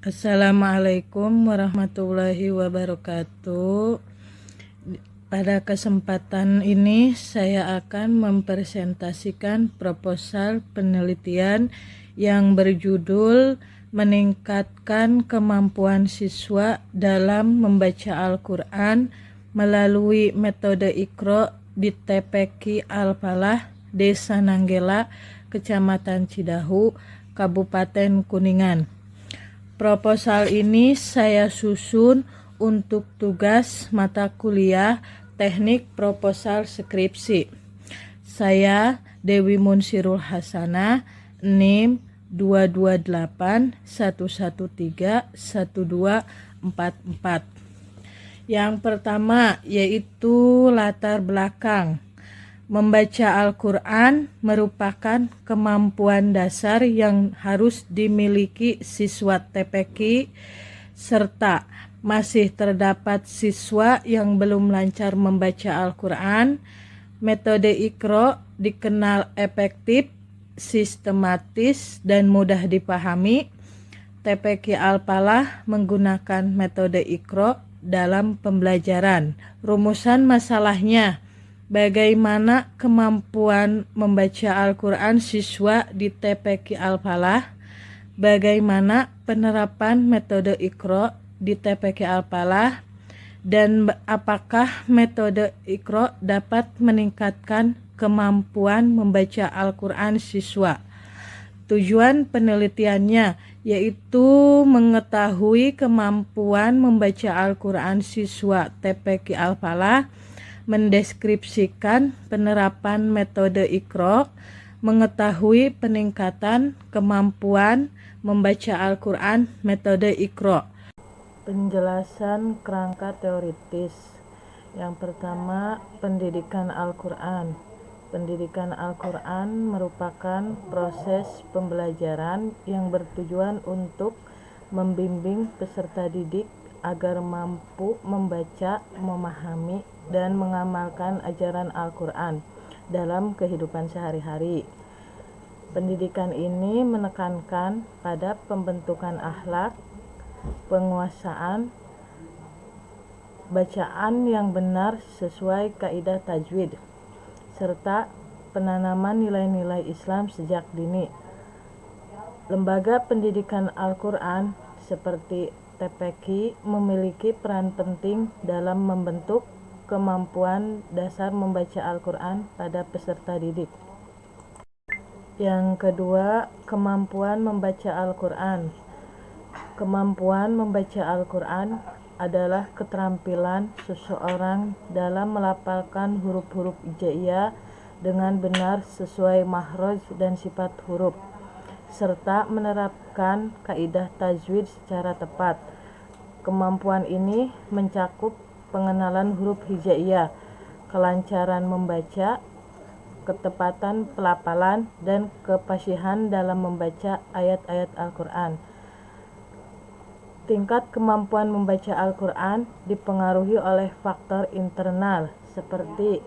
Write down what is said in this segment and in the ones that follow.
Assalamualaikum warahmatullahi wabarakatuh. Pada kesempatan ini saya akan mempresentasikan proposal penelitian yang berjudul meningkatkan kemampuan siswa dalam membaca Al-Quran melalui metode Iqra di TPQ Al-Falah, Desa Nanggela, Kecamatan Cidahu, Kabupaten Kuningan. Proposal ini saya susun untuk tugas mata kuliah Teknik Proposal Skripsi. Saya Dewi Munsirul Hasanah, NIM 22811311244. Yang pertama yaitu latar belakang. Membaca Al-Quran merupakan kemampuan dasar yang harus dimiliki siswa TPQ, serta masih terdapat siswa yang belum lancar membaca Al-Quran. Metode Iqra dikenal efektif, sistematis, dan mudah dipahami. TPQ Al-Falah menggunakan metode Iqra dalam pembelajaran. Rumusan masalahnya: bagaimana kemampuan membaca Al-Quran siswa di TPQ Al-Falah? Bagaimana penerapan metode Iqra di TPQ Al-Falah? Dan apakah metode Iqra dapat meningkatkan kemampuan membaca Al-Quran siswa? Tujuan penelitiannya yaitu mengetahui kemampuan membaca Al-Quran siswa TPQ Al-Falah, mendeskripsikan penerapan metode Iqra, mengetahui peningkatan kemampuan membaca Al-Quran metode Iqra. Penjelasan kerangka teoritis. Yang pertama, pendidikan Al-Quran. Pendidikan Al-Quran merupakan proses pembelajaran yang bertujuan untuk membimbing peserta didik agar mampu membaca, memahami, dan mengamalkan ajaran Al-Quran dalam kehidupan sehari-hari. Pendidikan ini menekankan pada pembentukan akhlak, penguasaan bacaan yang benar sesuai kaidah tajwid, serta penanaman nilai-nilai Islam sejak dini. Lembaga pendidikan Al-Quran seperti TPQ memiliki peran penting dalam membentuk kemampuan dasar membaca Al-Quran pada peserta didik. Yang kedua, kemampuan membaca Al-Quran. Kemampuan membaca Al-Quran adalah keterampilan seseorang dalam melafalkan huruf-huruf hijaiyah dengan benar sesuai makhraj dan sifat huruf, serta menerapkan kaidah tajwid secara tepat. Kemampuan ini mencakup pengenalan huruf hijaiyah, kelancaran membaca, ketepatan pelafalan, dan kefasihan dalam membaca ayat-ayat Al-Quran. Tingkat kemampuan membaca Al-Quran dipengaruhi oleh faktor internal seperti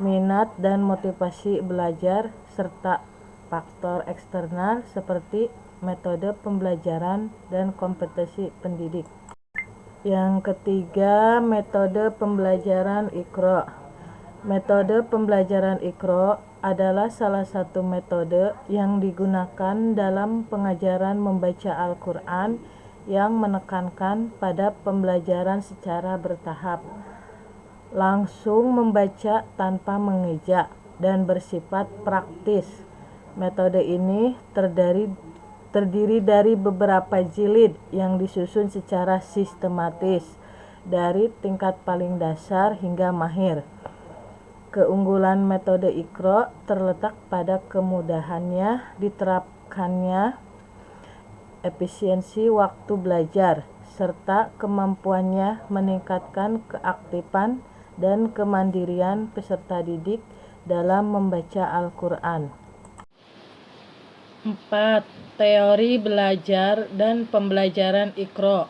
minat dan motivasi belajar, serta faktor eksternal seperti metode pembelajaran dan kompetensi pendidik. Yang ketiga, metode pembelajaran Iqra. Metode pembelajaran Iqra adalah salah satu metode yang digunakan dalam pengajaran membaca Al-Quran yang menekankan pada pembelajaran secara bertahap, langsung membaca tanpa mengeja, dan bersifat praktis. Metode ini terdiri dari beberapa jilid yang disusun secara sistematis dari tingkat paling dasar hingga mahir. Keunggulan metode Iqra terletak pada kemudahannya diterapkannya, efisiensi waktu belajar, serta kemampuannya meningkatkan keaktifan dan kemandirian peserta didik dalam membaca Al-Quran. 4. Teori belajar dan pembelajaran Iqra.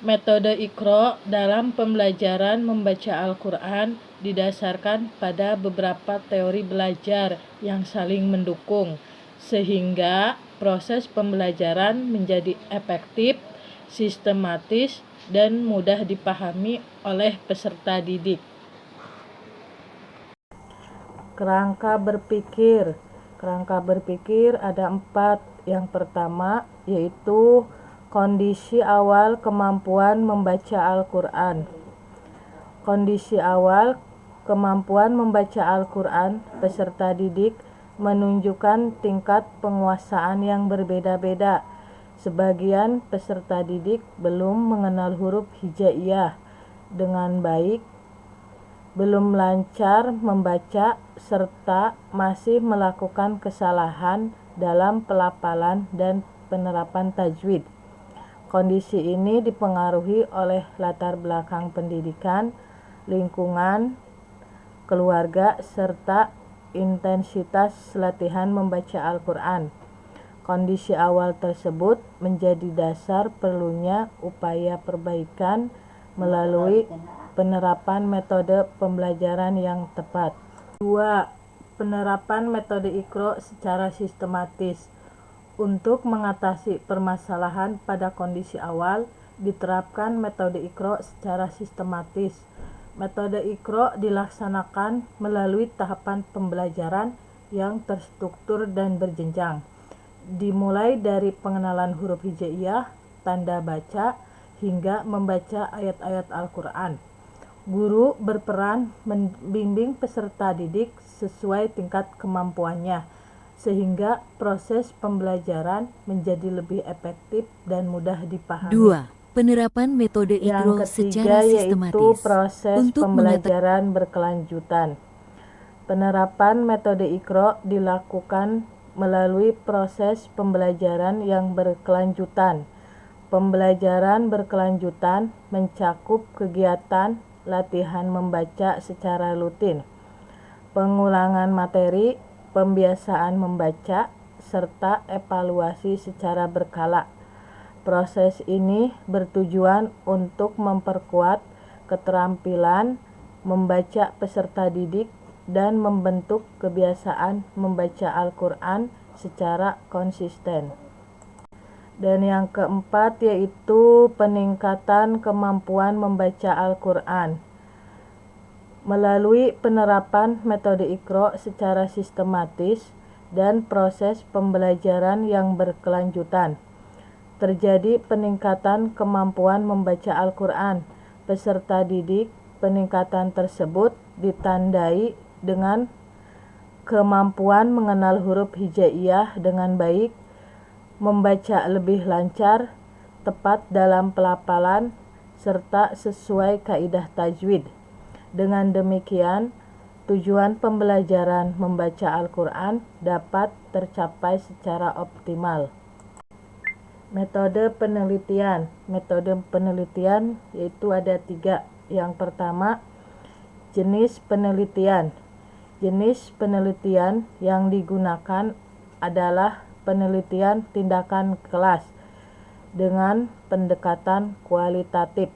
Metode Iqra dalam pembelajaran membaca Al-Quran didasarkan pada beberapa teori belajar yang saling mendukung, sehingga proses pembelajaran menjadi efektif, sistematis, dan mudah dipahami oleh peserta didik. Kerangka berpikir. Kerangka berpikir ada 4. Yang pertama yaitu kondisi awal kemampuan membaca Al-Quran. Kondisi awal kemampuan membaca Al-Quran peserta didik menunjukkan tingkat penguasaan yang berbeda-beda. Sebagian peserta didik belum mengenal huruf hijaiyah dengan baik, belum lancar membaca, serta masih melakukan kesalahan dalam pelafalan dan penerapan tajwid. Kondisi ini dipengaruhi oleh latar belakang pendidikan, lingkungan, keluarga, serta intensitas latihan membaca Al-Quran. Kondisi awal tersebut menjadi dasar perlunya upaya perbaikan melalui penerapan metode pembelajaran yang tepat. 2. Penerapan metode Iqra secara sistematis. Untuk mengatasi permasalahan pada kondisi awal, diterapkan metode Iqra secara sistematis. Metode Iqra dilaksanakan melalui tahapan pembelajaran yang terstruktur dan berjenjang. Dimulai dari pengenalan huruf hijaiyah, tanda baca, hingga membaca ayat-ayat Al-Quran. Guru berperan membimbing peserta didik sesuai tingkat kemampuannya, sehingga proses pembelajaran menjadi lebih efektif dan mudah dipahami. 2. Penerapan metode Iqra secara sistematis. Yang ketiga yaitu proses pembelajaran berkelanjutan. Penerapan metode Iqra dilakukan melalui proses pembelajaran yang berkelanjutan. Pembelajaran berkelanjutan mencakup kegiatan latihan membaca secara rutin, pengulangan materi, pembiasaan membaca, serta evaluasi secara berkala. Proses ini bertujuan untuk memperkuat keterampilan membaca peserta didik dan membentuk kebiasaan membaca Al-Quran secara konsisten. Dan yang keempat yaitu peningkatan kemampuan membaca Al-Quran. Melalui penerapan metode Iqra secara sistematis dan proses pembelajaran yang berkelanjutan, terjadi peningkatan kemampuan membaca Al-Quran peserta didik. Peningkatan tersebut ditandai dengan kemampuan mengenal huruf hijaiyah dengan baik, membaca lebih lancar, tepat dalam pelafalan, serta sesuai kaidah tajwid. Dengan demikian, tujuan pembelajaran membaca Al-Quran dapat tercapai secara optimal. Metode penelitian. Metode penelitian yaitu ada 3. Yang pertama, jenis penelitian. Jenis penelitian yang digunakan adalah penelitian tindakan kelas dengan pendekatan kualitatif.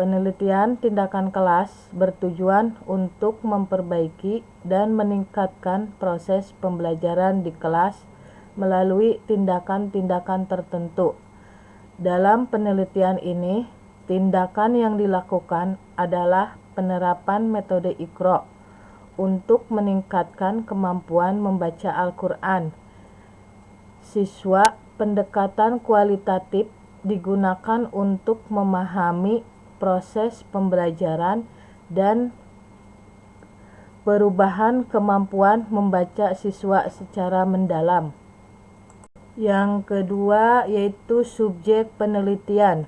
Penelitian tindakan kelas bertujuan untuk memperbaiki dan meningkatkan proses pembelajaran di kelas melalui tindakan-tindakan tertentu. Dalam penelitian ini, tindakan yang dilakukan adalah penerapan metode Iqra untuk meningkatkan kemampuan membaca Al-Quran. Siswa, pendekatan kualitatif digunakan untuk memahami proses pembelajaran dan perubahan kemampuan membaca siswa secara mendalam. Yang kedua yaitu subjek penelitian.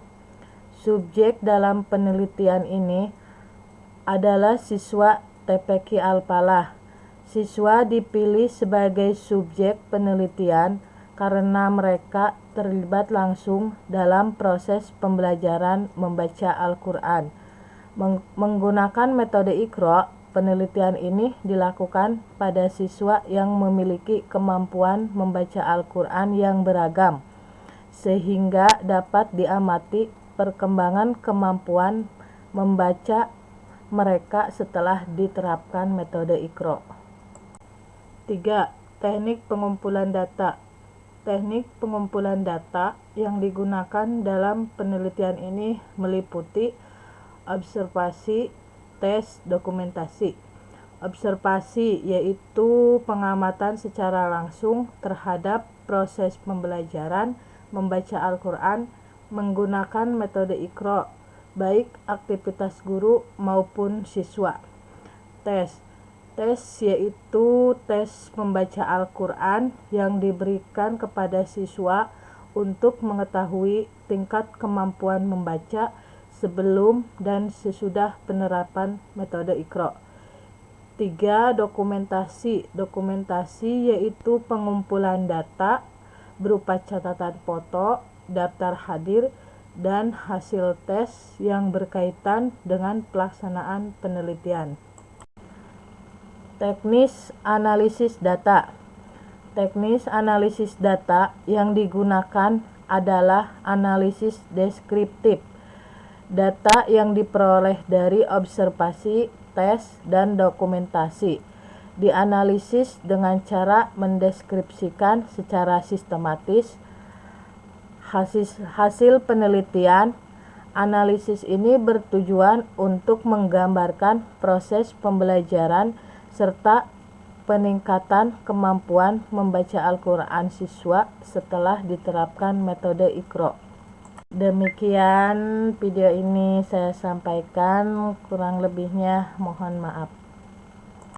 Subjek dalam penelitian ini adalah siswa TPQ Al-Falah. Siswa dipilih sebagai subjek penelitian karena mereka terlibat langsung dalam proses pembelajaran membaca Al-Quran. Menggunakan metode Iqra, penelitian ini dilakukan pada siswa yang memiliki kemampuan membaca Al-Quran yang beragam, sehingga dapat diamati perkembangan kemampuan membaca mereka setelah diterapkan metode Iqra. 3. Teknik pengumpulan data. Teknik pengumpulan data yang digunakan dalam penelitian ini meliputi observasi, tes, dokumentasi. Observasi yaitu pengamatan secara langsung terhadap proses pembelajaran membaca Al-Quran menggunakan metode Iqra, baik aktivitas guru maupun siswa. Tes yaitu tes membaca Al-Quran yang diberikan kepada siswa untuk mengetahui tingkat kemampuan membaca sebelum dan sesudah penerapan metode Iqra. 3. Dokumentasi yaitu pengumpulan data berupa catatan foto, daftar hadir, dan hasil tes yang berkaitan dengan pelaksanaan penelitian. Teknis analisis data. Teknis analisis data yang digunakan adalah analisis deskriptif. Data yang diperoleh dari observasi, tes, dan dokumentasi dianalisis dengan cara mendeskripsikan secara sistematis hasil penelitian. Analisis ini bertujuan untuk menggambarkan proses pembelajaran serta peningkatan kemampuan membaca Al-Quran siswa setelah diterapkan metode Iqra. Demikian video ini saya sampaikan, kurang lebihnya mohon maaf.